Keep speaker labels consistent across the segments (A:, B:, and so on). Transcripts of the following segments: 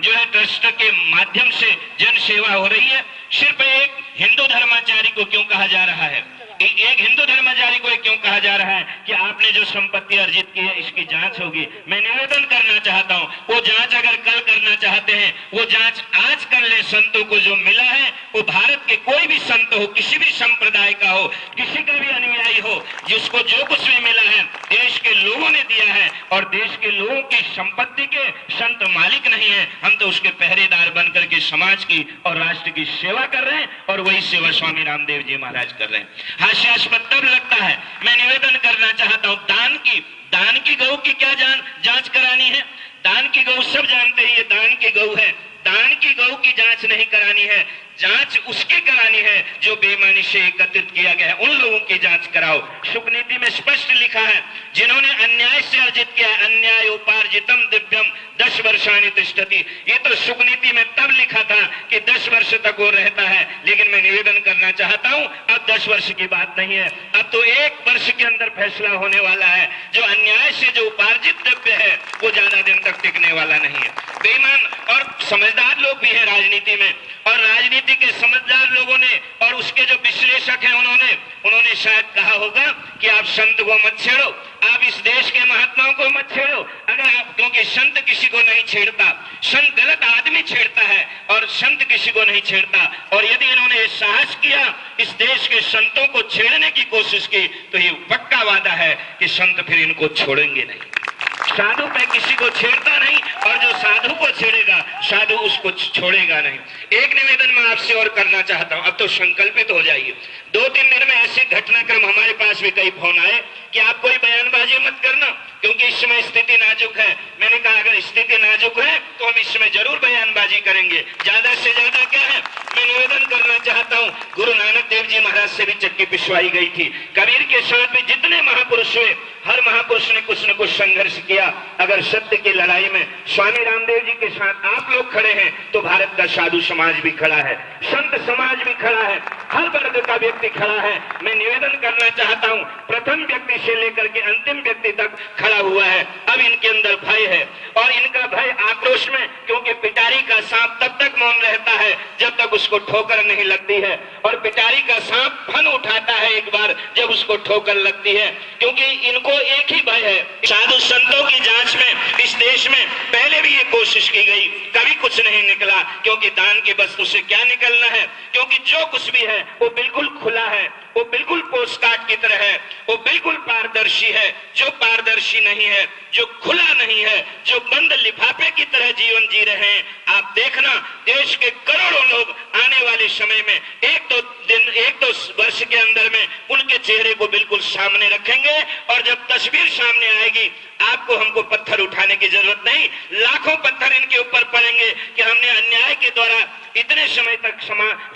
A: जो है ट्रस्ट के माध्यम से जन सेवा हो रही है। सिर्फ एक हिंदू धर्माचारी को क्यों कहा जा रहा है, एक हिंदू धर्माचारी को क्यों कहा जा रहा है कि आपने जो संपत्ति अर्जित की है इसकी जांच होगी। मैं निवेदन करना चाहता हूं, वो जांच अगर कल करना चाहते हैं वो जांच आज कर ले। संतों को जो मिला है वो भारत के कोई भी संत हो, किसी भी संप्रदाय का हो, किसी का भी अनुयायी हो, जिसको जो कुछ भी मिला है देश के लोगों ने दिया है और देश के लोगों की संपत्ति के संत मालिक नहीं है। हम तो उसके पहरेदार बनकर के समाज की और राष्ट्र की सेवा कर रहे हैं और वही सेवा स्वामी रामदेव जी महाराज कर रहे हैं। हास्यास्पद तब लगता है, मैं निवेदन करना चाहता हूं, दान की गौ की क्या जांच करानी है। दान की गौ सब जानते हैं, ये दान की गौ है। दान की गौ की जांच नहीं करानी है, जांच उसकी करानी है जो बेईमानी से एकत्रित किया गया है, उन लोगों की जांच कराओ। शुक नीति में स्पष्ट लिखा है, जिन्होंने अन्याय से अर्जित किया है, अन्याय उपार्जितम दिव्यम 10 वर्षाणि तिष्ठति। ये तो शुक नीति में तब लिखा था कि 10 वर्ष तक वो रहता है, लेकिन मैं निवेदन करना चाहता हूं अब 10 वर्ष की बात नहीं है, अब तो 1 वर्ष के अंदर फैसला होने वाला है। जो अन्याय से जो उपार्जित द्रव्य है वो ज्यादा दिन तक टिकने वाला नहीं है। बेईमान और समझदार लोग भी है राजनीति में, और राजनीति के समझदार लोगों ने और उसके जो विश्लेषक हैं उन्होंने शायद कहा होगा कि आप संत को मत छेड़ो, आप इस देश के महात्माओं को मत छेड़ो। अगर आप, क्योंकि संत किसी को नहीं छेड़ता, संत गलत आदमी छेड़ता है और संत किसी को नहीं छेड़ता। और यदि इन्होंने साहस किया इस देश के संतों को छेड़ने की कोशिश की तो ये पक्का वादा है कि संत फिर इनको छोड़ेंगे नहीं। साधु पे किसी को छेड़ता नहीं और जो साधु को छेड़ेगा साधु उसको छोड़ेगा नहीं। एक निवेदन मैं आपसे और करना चाहता हूं, अब तो संकल्पित हो जाइए। 2-3 दिन में ऐसे घटनाक्रम हमारे पास भी कई फोन आए कि आप कोई बयानबाजी मत करना क्योंकि इस समय स्थिति नाजुक है। मैंने कहा अगर स्थिति नाजुक है तो हम इस समय जरूर बयानबाजी करेंगे। ज्यादा से ज्यादा क्या है, मैं निवेदन करना चाहता हूं, गुरु नानक देव जी महाराज से भी चक्की पिछवाई गई थी, कबीर के साथ भी जितने महापुरुष हुए हर महापुरुष ने कुछ न कुछ संघर्ष किया। अगर सत्य की लड़ाई में स्वामी रामदेव जी के साथ आप लोग खड़े हैं तो भारत का साधु समाज भी खड़ा है, संत समाज भी खड़ा है, हर वर्ग का व्यक्ति खड़ा है। मैं निवेदन करना चाहता हूं, प्रथम व्यक्ति से लेकर के अंतिम व्यक्ति तक खड़ा हुआ है। अब इनके अंदर भय है और इनका भय आक्रोश में, क्योंकि पिटारी का सांप तब तक मौन रहता है जब तक उसको ठोकर नहीं लगती है, और पिटारी का सांप फन उठाता है एक बार जब उसको ठोकर लगती है, क्योंकि इनको एक ही भय है। साधु संतों की जांच में इस देश में पहले भी ये कोशिश की गई, कभी कुछ नहीं निकला, क्योंकि दान की वस्तु से क्या निकलना है, क्योंकि जो कुछ भी है वो बिल्कुल खुला है, वो बिल्कुल पोस्टकार्ड की तरह है, वो बिल्कुल पारदर्शी है। जो पारदर्शी नहीं है, जो खुला नहीं है, जो बंद लिफाफे की तरह जीवन जी रहे हैं, आप देखना देश के करोड़ों लोग आने वाले समय में एक दो वर्ष के अंदर में उनके चेहरे को बिल्कुल सामने रखेंगे और जब तस्वीर सामने आएगी आपको हमको पत्थर उठाने की जरूरत नहीं, लाखों पत्थर इनके ऊपर पड़ेंगे कि हमने अन्याय के द्वारा इतने समय तक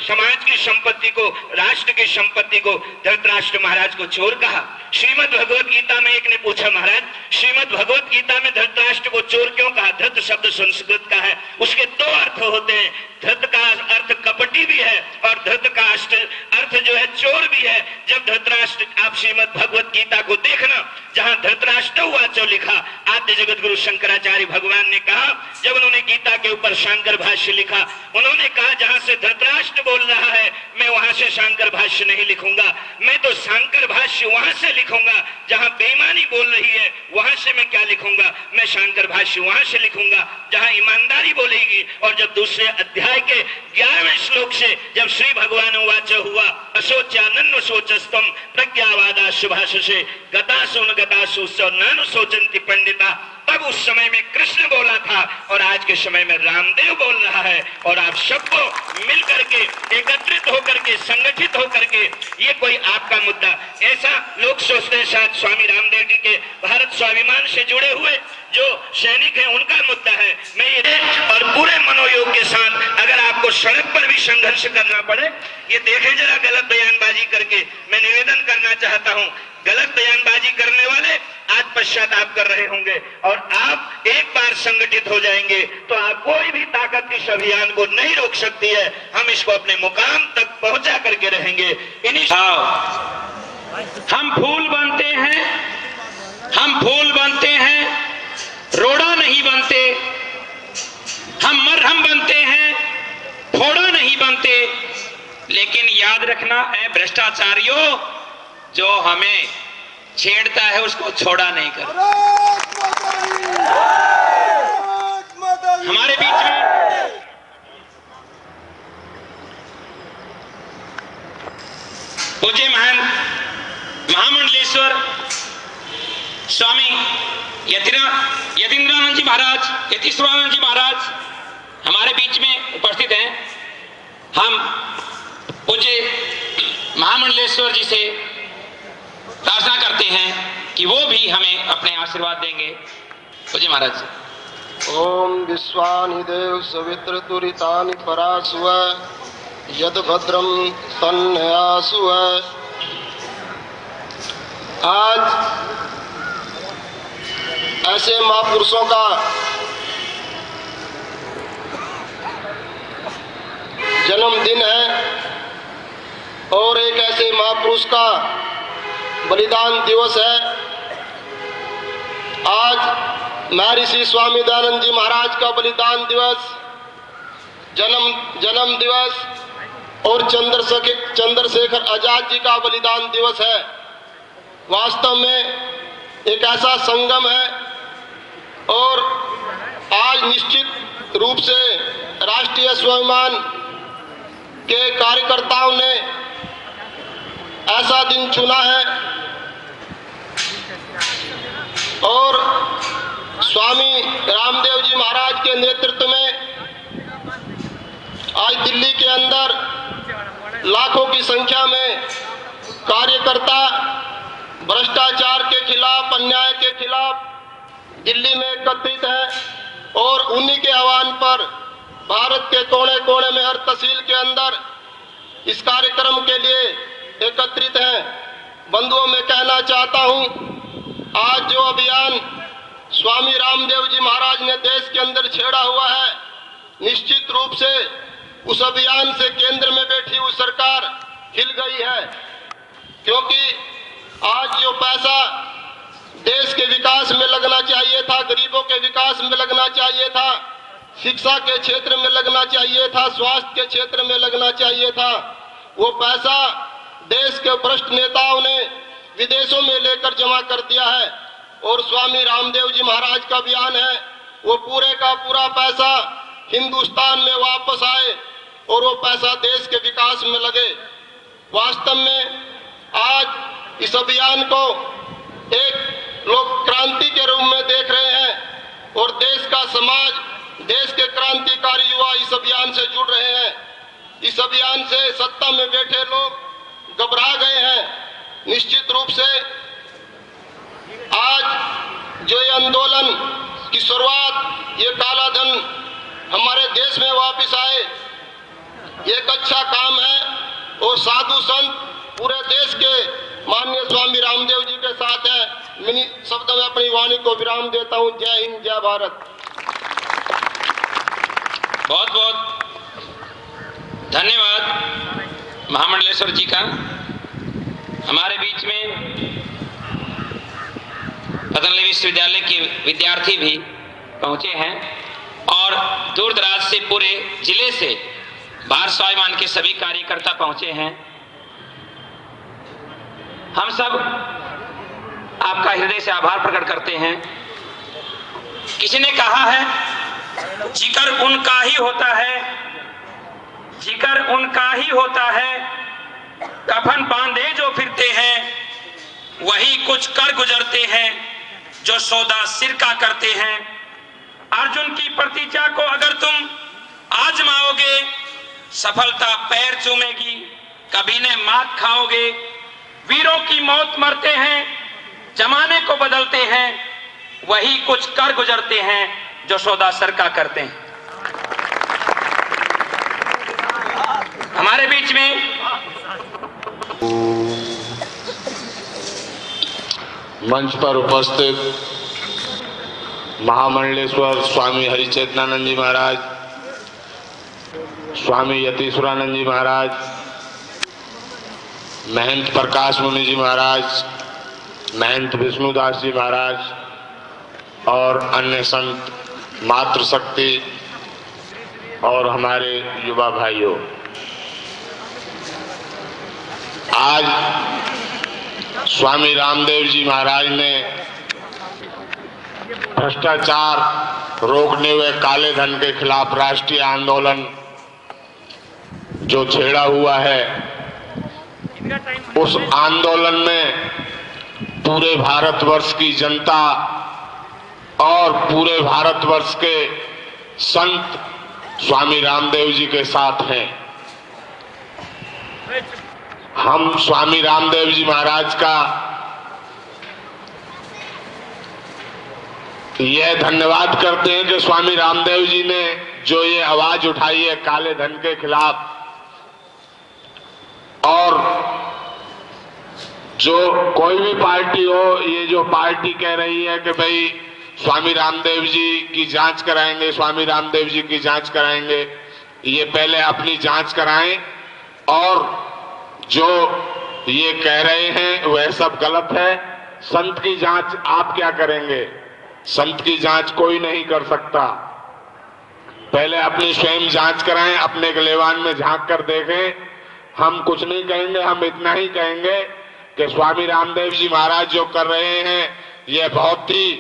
A: समाज की संपत्ति को, राष्ट्र की संपत्ति को धृतराष्ट्र महाराज को चोर कहा। श्रीमद् भगवत गीता में एक ने पूछा, महाराज श्रीमद् भगवत गीता में धृतराष्ट्र को चोर क्यों कहा? धृत शब्द संस्कृत का है, उसके 2 अर्थ होते हैं, धृत का अर्थ कपटी भी है और धृत का अर्थ जो है चोर भी है। जब धृतराष्ट्र, आप श्रीमद् भगवत गीता को देखना, जहां धृतराष्ट्र वाचो लिखा, आद्य जगत गुरु शंकराचार्य भगवान ने कहा, जब उन्होंने गीता के ऊपर शांकर भाष्य लिखा, उन्होंने कहा जहां से धृतराष्ट्र बोल रहा है मैं वहां से शांकर भाष्य नहीं लिखूंगा, मैं तो शांकर भाष्य वहां से लिखूंगा जहां बेईमानी बोल रही है, वहां से मैं क्या लिखूंगा, मैं शांकर भाष्य वहां से लिखूंगा जहां ईमानदारी बोलेगी। और जब दूसरे अध्याय के 11वें श्लोक से जब श्री भगवान वाच हुआ, अशोच्यानन्व शोचस्तम प्रज्ञावादा शुभाष से गतासु न गतासु नानु सोचंती पंडिता, तब उस समय में कृष्ण बोला था और आज के समय में रामदेव बोल रहा है। और आप सबको मिल करके, एकत्रित होकर के, संगठित होकर के, ये कोई आपका मुद्दा, ऐसा लोग सोचते हैं शायद स्वामी रामदेव जी के भारत स्वाभिमान से जुड़े हुए जो सैनिक हैं उनका मुद्दा है। मैं ये और पूरे मनोयोग के साथ अगर आपको सड़क पर भी संघर्ष करना पड़े, ये देखें जरा गलत बयानबाजी करके। मैं निवेदन करना चाहता हूं, गलत बयानबाजी करने वाले आज पश्चाताप कर रहे होंगे और आप एक बार संगठित हो जाएंगे तो आप कोई भी ताकत इस अभियान को नहीं रोक सकती है। हम इसको अपने मुकाम तक पहुंचा करके रहेंगे।
B: हम फूल बनते हैं, हम फूल बनते हैं, रोड़ा नहीं बनते। हम मर याद रखना है, भ्रष्टाचारियों जो हमें छेड़ता है उसको छोड़ा नहीं कर। हमारे बीच में पूज्य महामंडलेश्वर स्वामी यतीन्द्रानंद जी महाराज, यतीश्वरानंद जी महाराज हमारे बीच में उपस्थित हैं। हम पूज्य महामंडलेश्वर जी से प्रार्थना करते हैं कि वो भी हमें अपने आशीर्वाद देंगे। पूज्य महाराज।
C: ओम विश्वानि देव सवित्र तुरितानि परासुव यद भद्रम तन्यासुव। आज ऐसे महापुरुषों का जन्मदिन है और एक ऐसे महापुरुष का बलिदान दिवस है। आज महर्षि स्वामी दयानंद जी महाराज का बलिदान दिवस, जन्म दिवस और चंद्रशेखर आजाद जी का बलिदान दिवस है। वास्तव में एक ऐसा संगम है और आज निश्चित रूप से राष्ट्रीय स्वाभिमान के कार्यकर्ताओं ने ऐसा दिन चुना है और स्वामी रामदेव जी महाराज के नेतृत्व में आज दिल्ली के अंदर लाखों की संख्या में कार्यकर्ता भ्रष्टाचार के खिलाफ, अन्याय के खिलाफ दिल्ली में एकत्रित है और उन्हीं के आह्वान पर भारत के कोने कोने में हर तहसील के अंदर इस कार्यक्रम के लिए एकत्रित हैं। बंधुओं, मैं कहना चाहता हूं, आज जो अभियान स्वामी रामदेव जी महाराज ने देश के अंदर छेड़ा हुआ है, निश्चित रूप से उस अभियान से केंद्र में बैठी हुई सरकार हिल गई है, क्योंकि आज जो पैसा देश के विकास में लगना चाहिए था, गरीबों के विकास में लगना चाहिए था, शिक्षा के क्षेत्र में लगना चाहिए था, स्वास्थ्य के क्षेत्र में लगना चाहिए था, वो पैसा देश के भ्रष्ट नेताओं ने विदेशों में लेकर जमा कर दिया है। और स्वामी रामदेव जी महाराज का बयान है, वो पूरे का पूरा पैसा हिंदुस्तान में वापस आए और वो पैसा देश के विकास में लगे। वास्तव में आज इस अभियान को एक लोग क्रांति के रूप में देख रहे हैं और देश का समाज, देश के क्रांतिकारी युवा इस अभियान से जुड़ रहे हैं। इस अभियान से सत्ता में बैठे लोग घबरा गए हैं। निश्चित रूप से आज जो ये आंदोलन की शुरुआत, ये काला धन हमारे देश में वापस आए, ये एक अच्छा काम है और साधु संत पूरे देश के माननीय स्वामी रामदेव जी के साथ है। मैं शब्दों में अपनी वाणी को विराम देता हूं। जय हिंद, जय भारत।
B: बहुत बहुत धन्यवाद महामंडलेश्वर जी का। हमारे बीच में पतंजलि विश्वविद्यालय के विद्यार्थी भी पहुंचे हैं और दूर दराज से पूरे जिले से भारत स्वाभिमान के सभी कार्यकर्ता पहुंचे हैं। हम सब आपका हृदय से आभार प्रकट करते हैं। किसी ने कहा है जिक्र उनका ही होता है, जिक्र उनका ही होता है, कफन बांधे जो फिरते हैं वही कुछ कर गुजरते हैं जो सौदा सिर का करते हैं। अर्जुन की प्रतिज्ञा को अगर तुम आजमाओगे सफलता पैर चूमेगी, कभी ने मात खाओगे। वीरों की मौत मरते हैं, जमाने को बदलते हैं, वही कुछ कर गुजरते हैं जो सौदा सर का करते हैं। हमारे बीच में
C: मंच पर उपस्थित महामंडलेश्वर स्वामी हरिचेतनानंद जी महाराज, स्वामी यतीश्वरानंद जी महाराज, महंत प्रकाश मुनि जी महाराज, महंत विष्णुदास जी महाराज और अन्य संत, मातृशक्ति और हमारे युवा भाइयों,
D: आज स्वामी रामदेव जी महाराज ने भ्रष्टाचार रोकने हुए काले धन के खिलाफ राष्ट्रीय आंदोलन जो छेड़ा हुआ है, उस आंदोलन में पूरे भारतवर्ष की जनता और पूरे भारतवर्ष के संत स्वामी रामदेव जी के साथ हैं। हम स्वामी रामदेव जी महाराज का यह धन्यवाद करते हैं कि स्वामी रामदेव जी ने जो ये आवाज उठाई है काले धन के खिलाफ, और जो कोई भी पार्टी हो, ये जो पार्टी कह रही है कि भाई स्वामी रामदेव जी की जांच कराएंगे, स्वामी रामदेव जी की जांच कराएंगे, ये पहले अपनी जांच कराएं। और जो ये कह रहे हैं वह सब गलत है। संत की जांच आप क्या करेंगे? संत की जांच कोई नहीं कर सकता। पहले अपनी स्वयं जांच कराएं, अपने गलेवान में झांक कर देखें। हम कुछ नहीं कहेंगे, हम इतना ही कहेंगे कि स्वामी रामदेव जी महाराज जो कर रहे हैं यह बहुत ही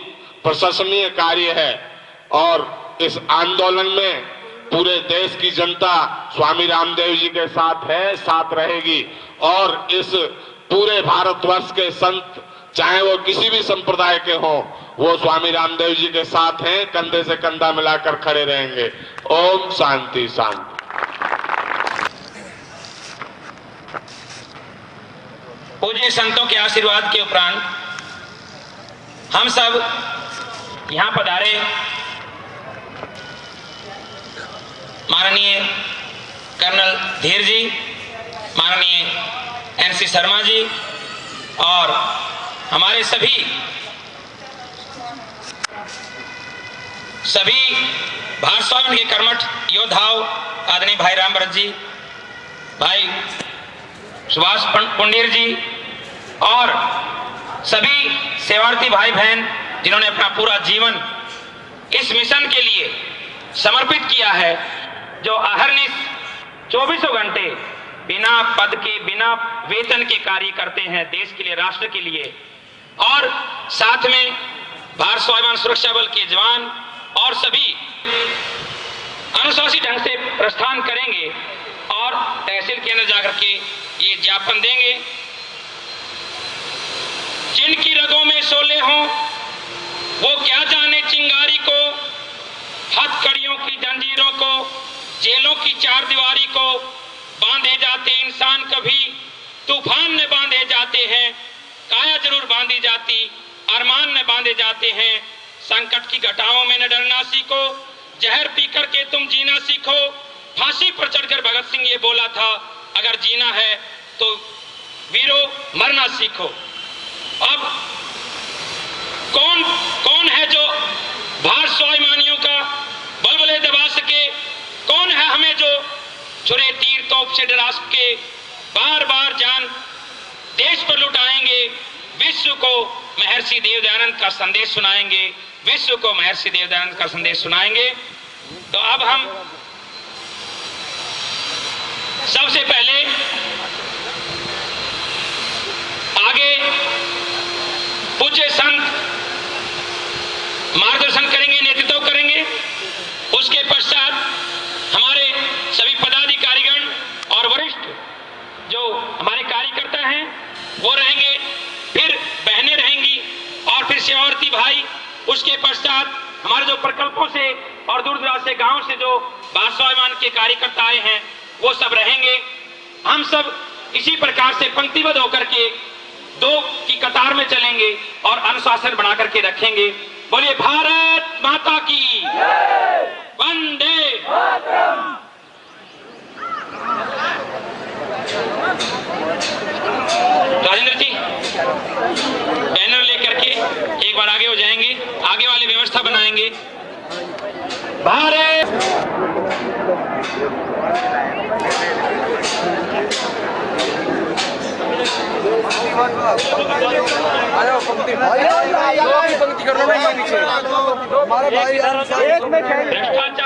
D: प्रशंसनीय कार्य है, और इस आंदोलन में पूरे देश की जनता स्वामी रामदेव जी के साथ है, साथ रहेगी। और इस पूरे भारतवर्ष के संत, चाहे वो किसी भी संप्रदाय के हों, वो स्वामी रामदेव जी के साथ हैं, कंधे से कंधा मिलाकर खड़े रहेंगे। ओम शांति शांति।
B: पूज्य संतों के आशीर्वाद के उपरांत हम सब यहां पधारे माननीय कर्नल धीर जी, माननीय एनसी शर्मा जी और हमारे सभी भारत स्वाभिमान के कर्मठ योद्धाओं, आदरणीय भाई रामभरत जी, भाई सुभाष पुंडीर जी और सभी सेवार्थी भाई बहन जिन्होंने अपना पूरा जीवन इस मिशन के लिए समर्पित किया है, जो अहर्निश 24 घंटे बिना पद के, बिना वेतन के कार्य करते हैं देश के लिए, राष्ट्र के लिए। और साथ में भारत स्वाभिमान सुरक्षा बल के जवान और सभी अनुशासित ढंग से प्रस्थान करेंगे और तहसील के अंदर जाकर के ये ज्ञापन देंगे। जिनकी रगों में शोले हों वो क्या जाने चिंगारी को, हथकड़ियों की जंजीरों को, जेलों की चार दीवारी को बांधे जाते इंसान कभी तूफान में बांधे जाते हैं, काया जरूर बांधी जाती अरमान में बांधे जाते हैं। संकट की घटाओं में न डरना सीखो, जहर पी करके तुम जीना सीखो। फांसी पर चढ़कर भगत सिंह ये बोला था, अगर जीना है तो वीरों मरना सीखो। अब कौन है जो भारत स्वाभिमानियों का बलबले दबा सके? कौन है हमें जो छुरे तीर तोप से डरा सके? बार बार जान देश पर लुटाएंगे, विश्व को महर्षि देव दयानंद का संदेश सुनाएंगे, विश्व को महर्षि देव दयानंद का संदेश सुनाएंगे। तो अब हम सबसे पहले आगे पूज्य संत मार्गदर्शन करेंगे, नेतृत्व करेंगे। उसके पश्चात हमारे सभी पदाधिकारीगण और वरिष्ठ जो हमारे कार्यकर्ता हैं वो रहेंगे, फिर बहनें रहेंगी और फिर सेवार्थी भाई। उसके पश्चात हमारे जो प्रकल्पों से और दूर दराज से गांव से जो भारत स्वाभिमान के कार्यकर्ता आए हैं वो सब रहेंगे। हम सब इसी प्रकार से पंक्तिबद्ध होकर के दो की कतार में चलेंगे और अनुशासन बना करके रखेंगे। बोलिए भारत माता की वंदे मातरम। राजेंद्र जी बैनर लेकर के एक बार आगे हो जाएंगे, आगे वाली व्यवस्था बनाएंगे। भारत पंक्ति कर लो, भ्रष्टाचार